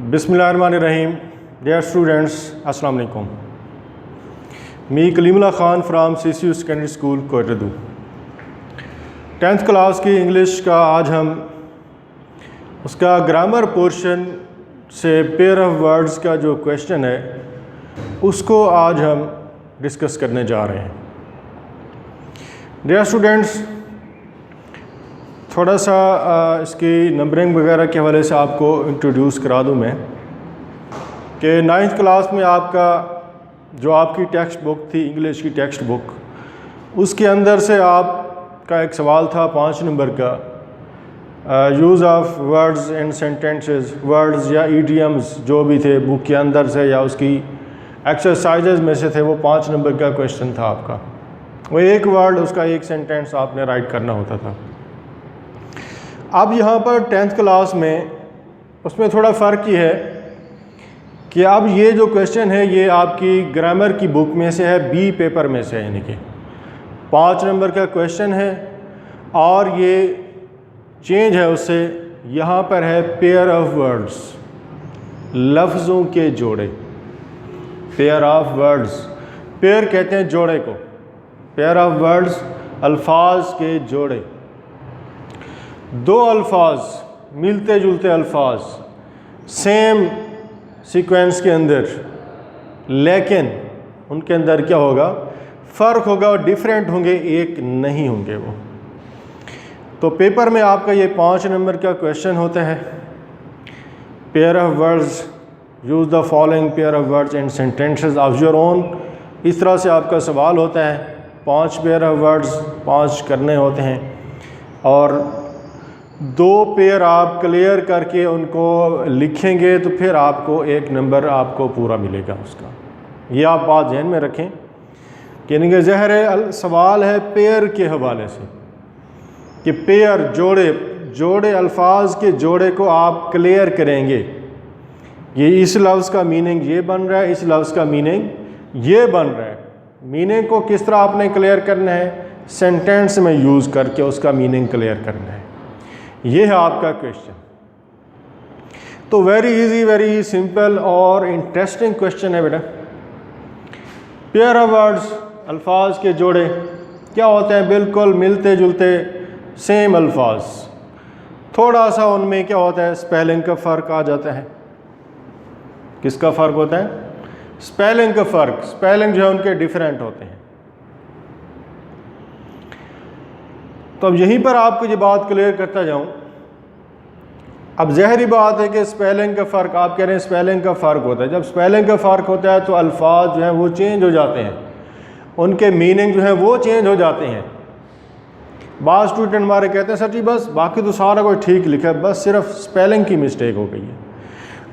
Bismillahirrahmanirrahim. Dear students, Assalamu alaikum. Me Kalimullah Khan from CCU Secondary School, Koiradu. 10th class की English का आज हम उसका grammar portion से पेयर ऑफ वर्ड्स का जो क्वेश्चन है उसको आज हम डिस्कस करने जा रहे हैं. डियर स्टूडेंट्स, थोड़ा सा इसकी नंबरिंग वगैरह के हवाले से आपको इंट्रोड्यूस करा दूं मैं कि 9th क्लास में आपका जो आपकी टेक्स्ट बुक थी, इंग्लिश की टेक्स्ट बुक, उसके अंदर से आपका एक सवाल था 5 नंबर का, use of words in sentences, words या ईडियम्स जो भी थे बुक के अंदर से या उसकी एक्सरसाइजेज में से थे, वो 5 नंबर का क्वेश्चन था आपका. वो एक वर्ड, उसका एक सेंटेंस आपने राइट करना होता था. अब यहाँ पर 10th क्लास में उसमें थोड़ा फ़र्क ये है कि अब ये जो क्वेश्चन है ये आपकी ग्रामर की बुक में से है, बी पेपर में से है, यानी कि 5 नंबर का क्वेश्चन है और ये चेंज है उससे. यहाँ पर है पेयर ऑफ वर्ड्स, लफ्ज़ों के जोड़े. पेयर ऑफ वर्ड्स, पेयर कहते हैं जोड़े को, पेयर ऑफ वर्ड्स अल्फाज के जोड़े. दो अल्फाज, मिलते जुलते अल्फाज, सेम सीक्वेंस के अंदर, लेकिन उनके अंदर क्या होगा, फ़र्क होगा और डिफरेंट होंगे, एक नहीं होंगे वो. तो पेपर में आपका ये 5 नंबर का क्वेश्चन होता है. Pair of words, use the following pair of words and sentences of your own. इस तरह से आपका सवाल होता है. 5 पेयर ऑफ वर्ड्स 5 करने होते हैं और 2 पेयर आप क्लियर करके उनको लिखेंगे तो फिर आपको 1 नंबर आपको पूरा मिलेगा उसका. ये आप बात ध्यान में रखें कि नहीं, ज़हर सवाल है पेयर के हवाले से कि पेयर जोड़े अल्फाज के जोड़े को आप क्लियर करेंगे. ये इस लफ्ज़ का मीनिंग ये बन रहा है, इस लफ्ज़ का मीनिंग ये बन रहा है. मीनिंग को किस तरह आपने क्लियर करना है, सेंटेंस में यूज़ करके उसका मीनिंग क्लियर करना है. ये है आपका क्वेश्चन. तो वेरी इजी, वेरी सिंपल और इंटरेस्टिंग क्वेश्चन है बेटा. पेयर ऑफ वर्ड्स, अल्फाज के जोड़े क्या होते हैं, बिल्कुल मिलते जुलते सेम अल्फाज. थोड़ा सा उनमें क्या होता है, स्पेलिंग का फ़र्क आ जाता है. किसका फ़र्क होता है, स्पेलिंग का फ़र्क. स्पेलिंग जो है उनके डिफरेंट होते हैं. तो अब यहीं पर आपको ये बात क्लियर करता जाऊं. अब ज़ाहिरी बात है कि स्पेलिंग का फ़र्क, आप कह रहे हैं स्पेलिंग का फ़र्क होता है. जब स्पेलिंग का फ़र्क होता है तो अल्फाज जो हैं वो चेंज हो जाते हैं, उनके मीनिंग जो है वो चेंज हो जाते हैं. बाद स्टूडेंट हमारे कहते हैं सर जी बस बाकी तो सारा कोई ठीक लिखा है, बस सिर्फ स्पेलिंग की मिस्टेक हो गई है.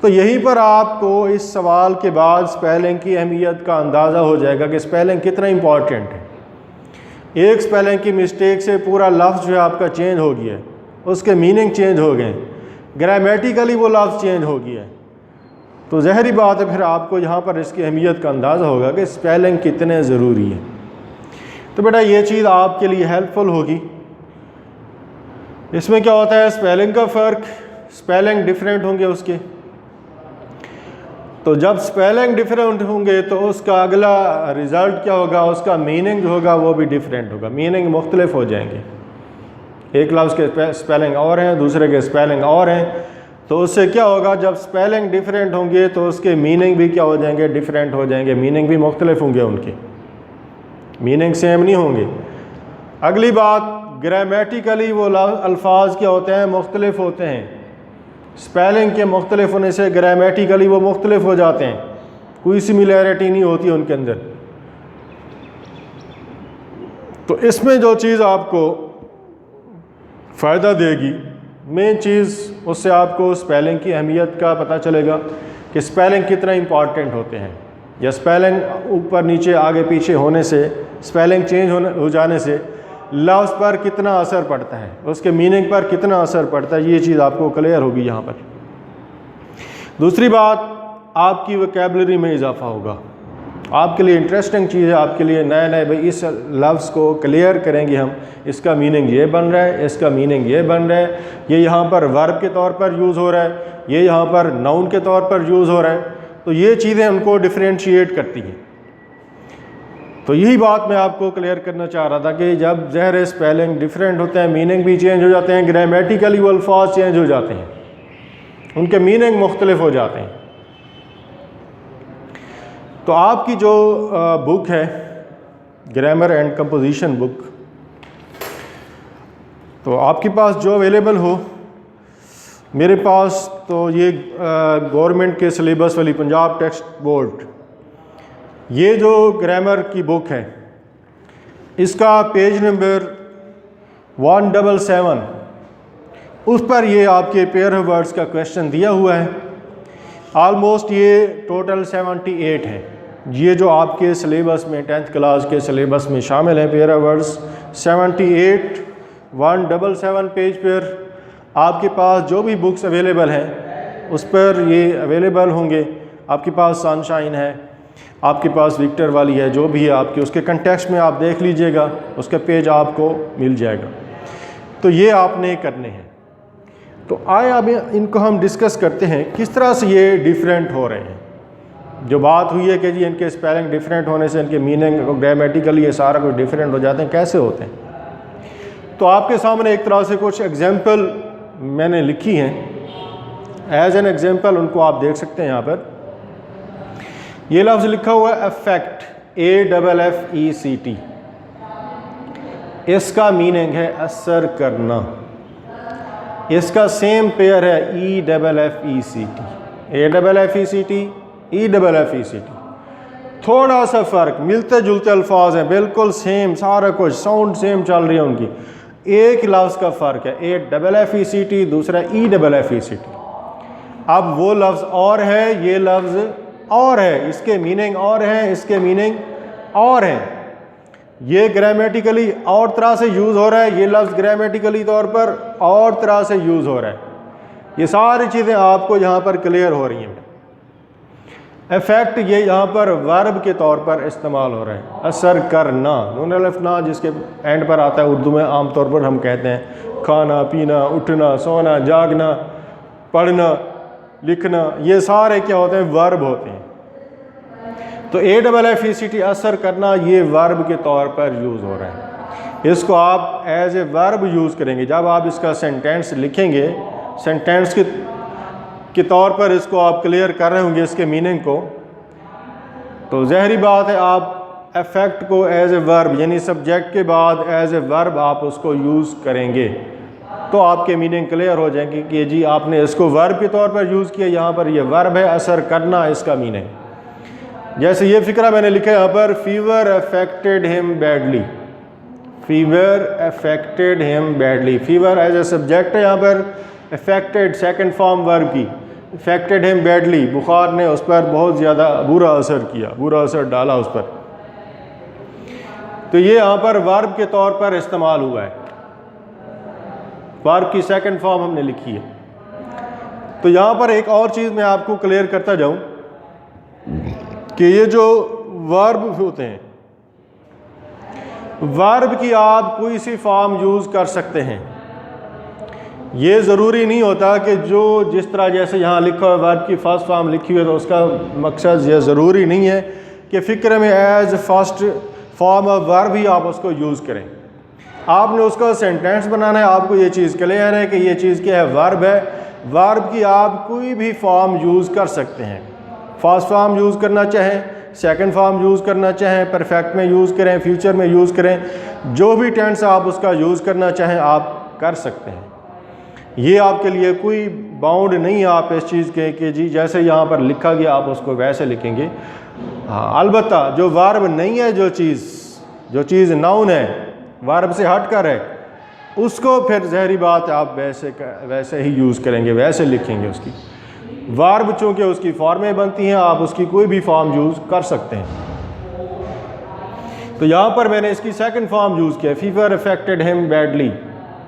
तो यहीं पर आपको इस सवाल के बाद स्पेलिंग की अहमियत का अंदाज़ा हो जाएगा कि स्पेलिंग कितना इम्पॉर्टेंट है. एक स्पेलिंग की मिस्टेक से पूरा लफ्ज़ जो है आपका चेंज हो गया है, उसके मीनिंग चेंज हो गए, ग्रामेटिकली वो लफ्ज़ चेंज हो गया है. तो ज़ाहिरी बात है फिर आपको यहाँ पर इसकी अहमियत का अंदाज़ा होगा कि स्पेलिंग कितने ज़रूरी है. तो बेटा ये चीज़ आपके लिए हेल्पफुल होगी. इसमें क्या होता है, स्पेलिंग का फ़र्क, स्पेलिंग डिफरेंट होंगे उसके. तो जब स्पेलिंग डिफरेंट होंगे तो उसका अगला रिज़ल्ट क्या होगा, उसका मीनिंग जो होगा वो भी डिफरेंट होगा. मीनिंग मुख्तलिफ हो जाएंगे. एक लफ्ज़ के स्पेलिंग और हैं, दूसरे के स्पेलिंग और हैं. तो उससे क्या होगा, जब स्पेलिंग डिफरेंट होंगे तो उसके मीनिंग भी क्या हो जाएंगे, डिफरेंट हो जाएंगे. मीनिंग भी मुख्तलिफ होंगे, उनके मीनिंग सेम नहीं होंगे. अगली बात, ग्रामेटिकली वो अल्फाज क्या होते हैं, मुख्तलिफ होते हैं. स्पेलिंग के मुख्तलिफ होने से ग्रामेटिकली वो मुख्तलिफ हो जाते हैं, कोई सिमिलैरिटी नहीं होती उनके अंदर. तो इसमें जो चीज़ आपको फ़ायदा देगी, मेन चीज़, उससे आपको स्पेलिंग की अहमियत का पता चलेगा कि स्पेलिंग कितना इम्पॉर्टेंट होते हैं. या स्पेलिंग ऊपर नीचे आगे पीछे होने से, स्पेलिंग चेंज हो जाने से लफ्ज़ पर कितना असर पड़ता है, उसके मीनिंग पर कितना असर पड़ता है, ये चीज़ आपको क्लियर होगी यहाँ पर. दूसरी बात, आपकी वोकैबुलरी में इजाफा होगा. आपके लिए इंटरेस्टिंग चीज़ है, आपके लिए नए नए, भाई इस लफ्ज़ को क्लियर करेंगे हम, इसका मीनिंग ये बन रहा है, इसका मीनिंग ये बन रहा है, ये यहाँ पर वर्ब के तौर पर यूज़ हो रहा है, ये यहाँ पर नाउन के तौर पर यूज़ हो रहा है। तो ये चीज़ें उनको डिफ्रेंशिएट करती हैं। तो यही बात मैं आपको क्लियर करना चाह रहा था कि जब ज़हर स्पेलिंग डिफरेंट होते हैं, मीनिंग भी चेंज हो जाते हैं, ग्रामेटिकली वो अल्फाज चेंज हो जाते हैं, उनके मीनिंग मुख्तलिफ हो जाते हैं। तो आपकी जो बुक है ग्रामर एंड कंपोजिशन बुक, तो आपके पास जो अवेलेबल हो, मेरे पास तो ये गवर्नमेंट के सिलेबस वाली पंजाब टेक्स्ट बोर्ड, ये जो ग्रामर की बुक है, इसका पेज नंबर 177, उस पर ये आपके पेयर ऑफ वर्ड्स का क्वेश्चन दिया हुआ है। आलमोस्ट ये टोटल 78 है, ये जो आपके सिलेबस में 10th क्लास के सिलेबस में शामिल है पेयर ऑफ वर्ड्स 78 177 पेज पर आपके पास जो भी बुक्स अवेलेबल हैं उस पर ये अवेलेबल होंगे। आपके पास सनशाइन है, आपके पास विक्टर वाली है, जो भी है आपके, उसके कंटेक्स्ट में आप देख लीजिएगा, उसका पेज आपको मिल जाएगा। तो ये आपने करने हैं। तो आए अब इनको हम डिस्कस करते हैं किस तरह से ये डिफरेंट हो रहे हैं। जो बात हुई है कि जी इनके स्पेलिंग डिफरेंट होने से इनके मीनिंग ग्रामेटिकली ये सारा कुछ डिफरेंट हो जाते हैं, कैसे होते हैं। तो आपके सामने एक तरह से कुछ एग्जाम्पल मैंने लिखी हैं, एज एन एग्जाम्पल उनको आप देख सकते हैं। यहाँ पर ये लफ्ज़ लिखा हुआ है अफेक्ट, AFFECT, इसका मीनिंग है असर करना। इसका सेम पेयर है EFFECT, EFFECT, थोड़ा सा फ़र्क, मिलते जुलते अल्फाज हैं, बिल्कुल सेम, सारा कुछ साउंड सेम चल रही है उनकी, एक लफ्ज़ का फ़र्क है, AFFECT, दूसरा EFFECT। अब वो लफ्ज़ और है, ये लफ्ज़ और है, इसके मीनिंग और हैं, इसके मीनिंग और हैं। ये ग्रामेटिकली और तरह से यूज़ हो रहा है, ये लफ्ज़ ग्रामेटिकली तौर पर और तरह से यूज़ हो रहा है। ये सारी चीज़ें आपको यहाँ पर क्लियर हो रही हैं। इफ़ेक्ट ये यहाँ पर वर्ब के तौर पर इस्तेमाल हो रहा है, असर करना, नून अलिफ ना जिसके एंड पर आता है, उर्दू में आम तौर पर हम कहते हैं खाना पीना, उठना सोना, जागना, पढ़ना, लिखना, ये सारे क्या होते हैं, वर्ब होते हैं। तो AFFECT असर करना ये वर्ब के तौर पर यूज़ हो रहा है। इसको आप एज ए वर्ब यूज़ करेंगे जब आप इसका सेंटेंस लिखेंगे, सेंटेंस के तौर पर इसको आप क्लियर कर रहे होंगे इसके मीनिंग को। तो ज़ाहिरी बात है आप अफेक्ट को एज ए वर्ब, यानी सब्जेक्ट के बाद एज ए वर्ब आप उसको यूज़ करेंगे, तो आपके मीनिंग क्लियर हो जाएंगे कि जी आपने इसको वर्ब के तौर पर यूज़ किया, यहाँ पर ये वर्ब है, असर करना इसका मीनिंग। जैसे ये फ़िक्रा मैंने लिखा है यहाँ पर, fever affected him badly, fever affected him badly, fever as a subject है यहाँ पर, अफेक्टेड सेकंड फॉर्म वर्ब की, अफेक्टेड हिम बैडली, बुखार ने उस पर बहुत ज़्यादा बुरा असर किया, बुरा असर डाला उस पर। तो ये यहाँ पर वर्ब के तौर पर इस्तेमाल हुआ है, वर्ब की सेकंड फॉर्म हमने लिखी है। तो यहाँ पर एक और चीज़ मैं आपको क्लियर करता जाऊँ कि ये जो वर्ब होते हैं, वर्ब की आप कोई सी फॉर्म यूज़ कर सकते हैं। ये ज़रूरी नहीं होता कि जो जिस तरह जैसे यहाँ लिखा हुआ वर्ब की फर्स्ट फॉर्म लिखी हुई है, तो उसका मकसद ये ज़रूरी नहीं है कि फ़िक्र में as first form of verb ही आप उसको यूज़ करें। आपने उसका सेंटेंस बनाना है, आपको ये चीज़ क्लियर है कि ये चीज़ क्या है, वर्ब है। वर्ब की आप कोई भी फॉर्म यूज़ कर सकते हैं, फर्स्ट फॉर्म यूज़ करना चाहें, सेकंड फॉर्म यूज़ करना चाहें, परफेक्ट में यूज़ करें, फ्यूचर में यूज़ करें, जो भी टेंस आप उसका यूज़ करना चाहें आप कर सकते हैं। ये आपके लिए कोई बाउंड नहीं है आप इस चीज़ के कि जी जैसे यहाँ पर लिखा गया आप उसको वैसे लिखेंगे। हाँ, अलबत्ता जो वर्ब नहीं है, जो चीज़ नाउन है, वर्ब से हट कर है, उसको फिर ज़हरी बात आप वैसे ही यूज़ करेंगे, वैसे लिखेंगे। उसकी वर्ब चूँकि उसकी फॉर्में बनती हैं, आप उसकी कोई भी फॉर्म यूज़ कर सकते हैं। तो यहाँ पर मैंने इसकी सेकंड फॉर्म यूज़ किया, फीवर अफेक्टेड हिम बैडली,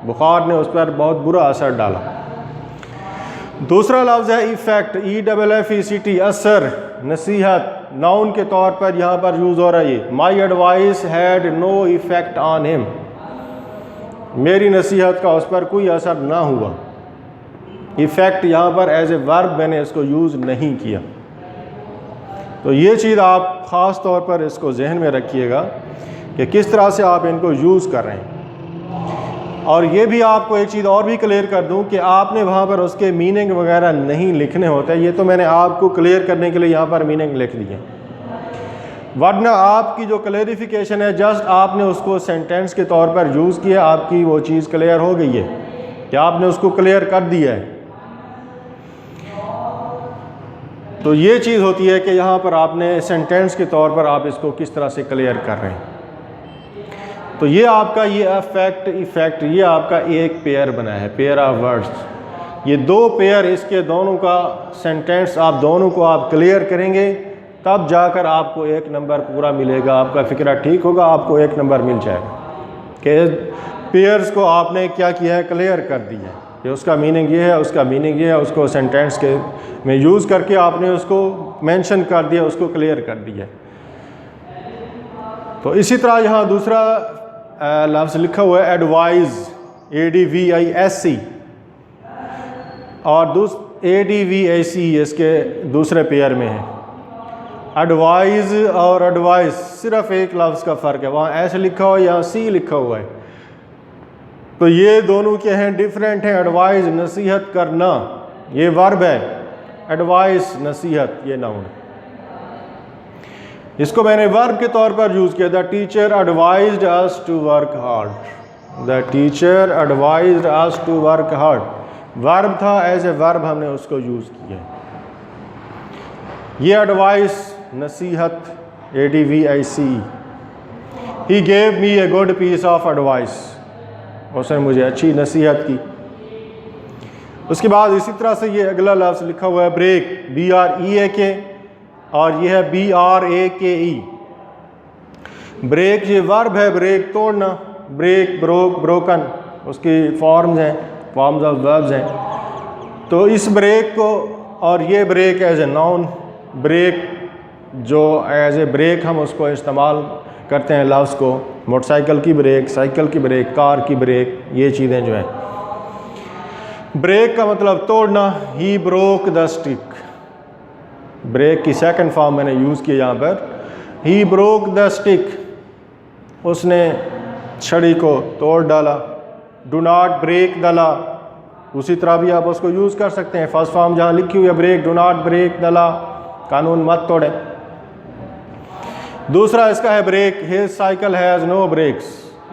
बुखार ने उस पर बहुत बुरा असर डाला। दूसरा लफ्ज़ है इफ़ेक्ट, EFFECT, असर, नसीहत, नाउन के तौर पर यहाँ पर यूज़ हो रहा है ये। My advice had no effect on him, मेरी नसीहत का उस पर कोई असर ना हुआ। इफ़ेक्ट यहाँ पर एज ए वर्ब मैंने इसको यूज़ नहीं किया। तो ये चीज़ आप ख़ास तौर पर इसको जहन में रखिएगा कि किस तरह से आप इनको यूज़ कर रहे हैं। और ये भी आपको एक चीज़ और भी क्लियर कर दूं कि आपने वहाँ पर उसके मीनिंग वगैरह नहीं लिखने होते, ये तो मैंने आपको क्लियर करने के लिए यहाँ पर मीनिंग लिख दिए। वरना आपकी जो क्लेरिफिकेशन है जस्ट आपने उसको सेंटेंस के तौर पर यूज़ किया, आपकी वो चीज़ क्लियर हो गई है कि आपने उसको क्लियर कर दिया है। तो ये चीज़ होती है कि यहाँ पर आपने सेंटेंस के तौर पर आप इसको किस तरह से क्लियर कर रहे हैं। तो ये आपका ये अफेक्ट इफ़ेक्ट ये आपका एक पेयर बना है, पेयर ऑफ वर्ड्स। ये दो पेयर, इसके दोनों का सेंटेंस आप दोनों को आप क्लियर करेंगे तब जाकर आपको एक नंबर पूरा मिलेगा। आपका फ़िक्रा ठीक होगा, आपको एक नंबर मिल जाएगा कि पेयर्स को आपने क्या किया है, क्लियर कर दिया है कि उसका मीनिंग ये है, उसका मीनिंग ये है, उसको सेंटेंस के में यूज़ करके आपने उसको मेंशन कर दिया, उसको क्लियर कर दिया। तो इसी तरह यहाँ दूसरा लफ्ज़ लिखा हुआ है एडवाइज़, ADVISC, और ADVAC इसके दूसरे पेयर में है। एडवाइज़ और एडवाइस सिर्फ एक लफ्ज़ का फ़र्क है, वहाँ ऐसे लिखा हुआ है, यहाँ C लिखा हुआ है। तो ये दोनों क्या हैं, डिफरेंट हैं। एडवाइस नसीहत करना ये वर्ब है, एडवाइस नसीहत ये नाउन है। इसको मैंने वर्ब के तौर पर यूज़ किया। The teacher advised us to work hard, the teacher advised us to work hard verb था, एज ए वर्ब हमने उसको यूज़ किया। ये एडवाइस नसीहत, ADVIC। He gave me a good piece of advice, उसने मुझे अच्छी नसीहत की। उसके बाद इसी तरह से ये अगला लफ्ज़ लिखा हुआ है ब्रेक, BREAK, और ये है BRAKE। ब्रेक ये वर्ब है, ब्रेक तोड़ना, ब्रेक, ब्रोक, ब्रोकन उसकी फॉर्म्स हैं, फॉर्म्स ऑफ वर्ब्स हैं। तो इस ब्रेक को, और ये brake as a noun, brake जो एज ए ब्रेक हम उसको इस्तेमाल करते हैं लफ्ज़ को, मोटरसाइकिल की ब्रेक, साइकिल की ब्रेक, कार की ब्रेक, ये चीज़ें जो हैं। ब्रेक का मतलब तोड़ना। He broke the stick, break की सेकंड फॉर्म मैंने यूज़ किया यहाँ पर। ही ब्रोक द स्टिक, उसने छड़ी को तोड़ डाला। Do not break the law, उसी तरह भी आप उसको यूज़ कर सकते हैं। फर्स्ट फॉर्म जहाँ लिखी हुई है break, do not break the law, कानून मत तोड़ें। दूसरा इसका है brake, his cycle has no brakes,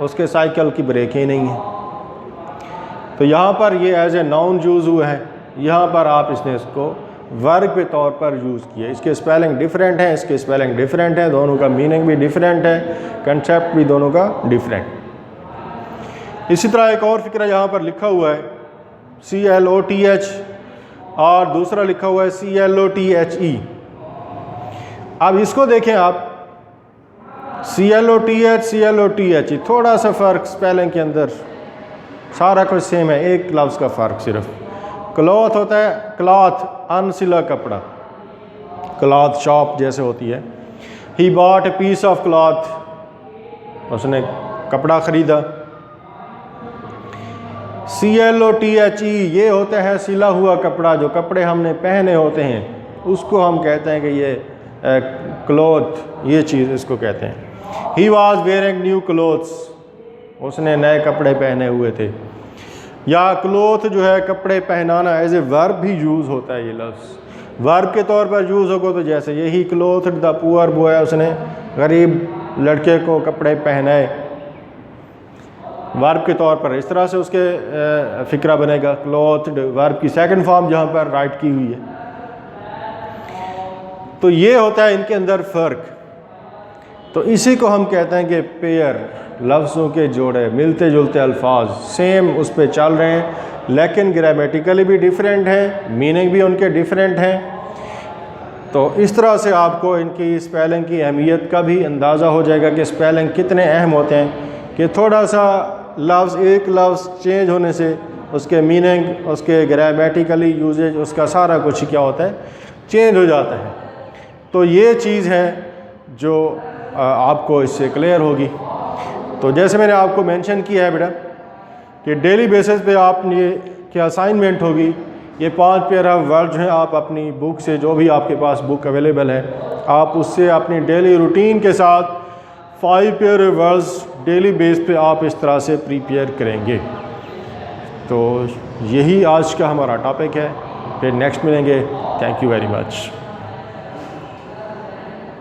उसके साइकिल की ब्रेक ही नहीं है। तो यहाँ पर ये एज ए नाउन यूज़ हुआ है, यहाँ पर आप इसने इसको वर्ब के तौर पर यूज़ किया। इसके स्पेलिंग डिफरेंट हैं, इसके स्पेलिंग डिफरेंट है, दोनों का मीनिंग भी डिफरेंट है, कंसेप्ट भी दोनों का डिफरेंट। इसी तरह एक और फिक्रा यहाँ पर लिखा हुआ है CLOTH, और दूसरा लिखा हुआ है CLOTHE। अब इसको देखें आप, CLOTH थोड़ा सा फ़र्क स्पेलिंग के अंदर, सारा कुछ सेम है, एक लफ्ज़ का फ़र्क सिर्फ। क्लॉथ होता है क्लॉथ, अनसिला कपड़ा, क्लॉथ शॉप जैसे होती है। He bought a piece of cloth, उसने कपड़ा ख़रीदा। CLOTHE ये होता है सिला हुआ कपड़ा, जो कपड़े हमने पहने होते हैं उसको हम कहते हैं कि ये क्लॉथ, ये चीज़ इसको कहते हैं। He was wearing new clothes, उसने नए कपड़े पहने हुए थे। या क्लोथ जो है कपड़े पहनाना, एज ए वर्ब भी यूज़ होता है। ये लफ्ज़ वर्ब के तौर पर यूज़ होगा तो जैसे यही क्लोथ द पुअर बॉय, उसने गरीब लड़के को कपड़े पहनाए, वर्ब के तौर पर इस तरह से उसके फ़िक्रा बनेगा। क्लोथ वर्ब की सेकंड फॉर्म जहाँ पर राइट की हुई है। तो ये होता है इनके अंदर फ़र्क। तो इसी को हम कहते हैं कि पेयर, लफ्ज़ों के जोड़े, मिलते जुलते अल्फाज सेम उस पर चल रहे हैं, लेकिन ग्रामेटिकली भी डिफरेंट है, मीनिंग भी उनके डिफरेंट हैं। तो इस तरह से आपको इनकी स्पेलिंग की अहमियत का भी अंदाज़ा हो जाएगा कि स्पेलिंग कितने अहम होते हैं, कि थोड़ा सा लफ्ज़, एक लफ्ज़ चेंज होने से उसके मीनिंग, उसके ग्रामेटिकली यूजेज, उसका सारा कुछ क्या होता है, चेंज हो जाता है। तो ये चीज़ है जो आपको इससे क्लियर होगी। तो जैसे मैंने आपको मेंशन किया है बेटा कि डेली बेसिस पे आपने क्या असाइनमेंट होगी, ये 5 पेयर ऑफ वर्ड जो हैं आप अपनी बुक से, जो भी आपके पास बुक अवेलेबल है, आप उससे अपनी डेली रूटीन के साथ 5 pair of words daily base पे आप इस तरह से प्रिपेयर करेंगे। तो यही आज का हमारा टॉपिक है। फिर नेक्स्ट मिलेंगे। Thank you very much.